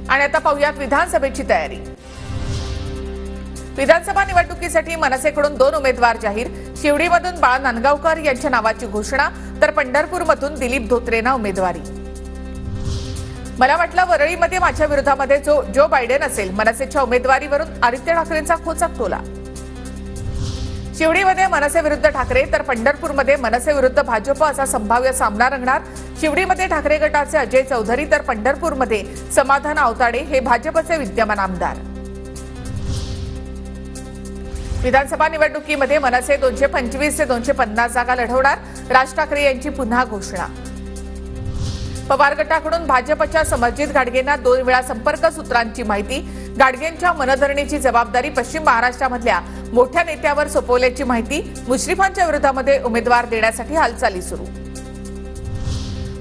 आणि आता पाहूयात विधानसभेची तयारी। विधानसभा निवडणुकीसाठी मनसेकडून 2 उमेदवार जाहीर। शिवडीमधून बाळा नांदगावकर यांच्या नावाची घोषणा, तर पंढरपूरमधून दिलीप धोत्रेंना उमेदवारी। मला वाटलं वरळीमध्ये माझ्या विरोधामध्ये जो बायडेन असेल, मनसेच्या उमेदवारीवरून आदित्य ठाकरेंचा खोचक टोला। शिवडीमध्ये मनसे विरुद्ध ठाकरे, तर पंढरपूरमध्ये मनसे विरुद्ध भाजप असा संभाव्य सामना रंगणार। शिवडीमध्ये ठाकरे गटाचे अजय चौधरी, तर पंढरपूरमध्ये समाधान आवताडे हे भाजपचे विद्यमान आमदार। विधानसभा निवडणुकीमध्ये मनसे 225 ते 250 जागा लढवणार। राज ठाकरे यांची पुन्हा घोषणा। पवार गटाकडून भाजपच्या समर्जित गाडगेंना 2 वेळा संपर्क सूत्रांची माहिती। गाडगेंच्या मनधरणीची जबाबदारी पश्चिम महाराष्ट्रामधल्या मोठ्या नेत्यावर सोपवल्याची माहिती। मुश्रीफांच्या विरोधामध्ये उमेदवार देण्यासाठी हालचाली सुरू।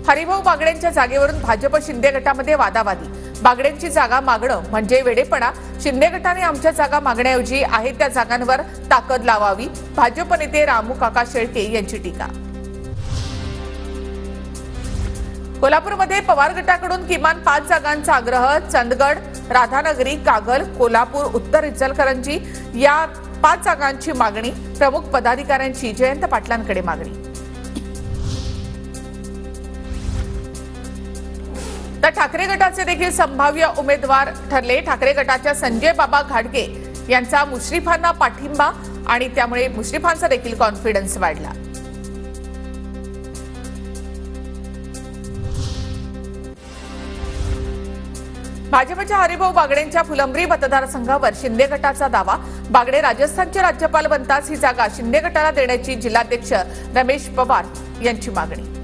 हरिभाऊ बागडेंच्या जागेवरून भाजप शिंदे गटामध्ये वादावादी। बागडेंची जागा मागणं म्हणजे वेडेपणा। शिंदे गटाने आमच्या जागा मागण्याऐवजी आहे त्या जागांवर ताकद लावावी। भाजप नेते रामू काका शेळके यांची टीका। कोल्हापूरमध्ये पवार गटाकडून किमान 5 जागांचा आग्रह। चंदगड, राधानगरी, कागल, कोल्हापूर, उत्तर इचलकरंजी या 5 जागांची मागणी। प्रमुख पदाधिकाऱ्यांची जयंत पाटलांकडे मागणी। तर ठाकरे गटाचे देखील संभाव्य उमेदवार ठरले। ठाकरे गटाच्या संजय बाबा घाटगे यांचा मुश्रीफांना पाठिंबा आणि त्यामुळे मुश्रीफांचा देखील कॉन्फिडन्स वाढला। भाजपच्या हरिभाऊ बागडेंच्या फुलंब्री मतदारसंघावर शिंदे गटाचा दावा। बागडे राजस्थानचे राज्यपाल बनताच ही जागा शिंदे गटाला देण्याची जिल्हाध्यक्ष रमेश पवार यांची मागणी।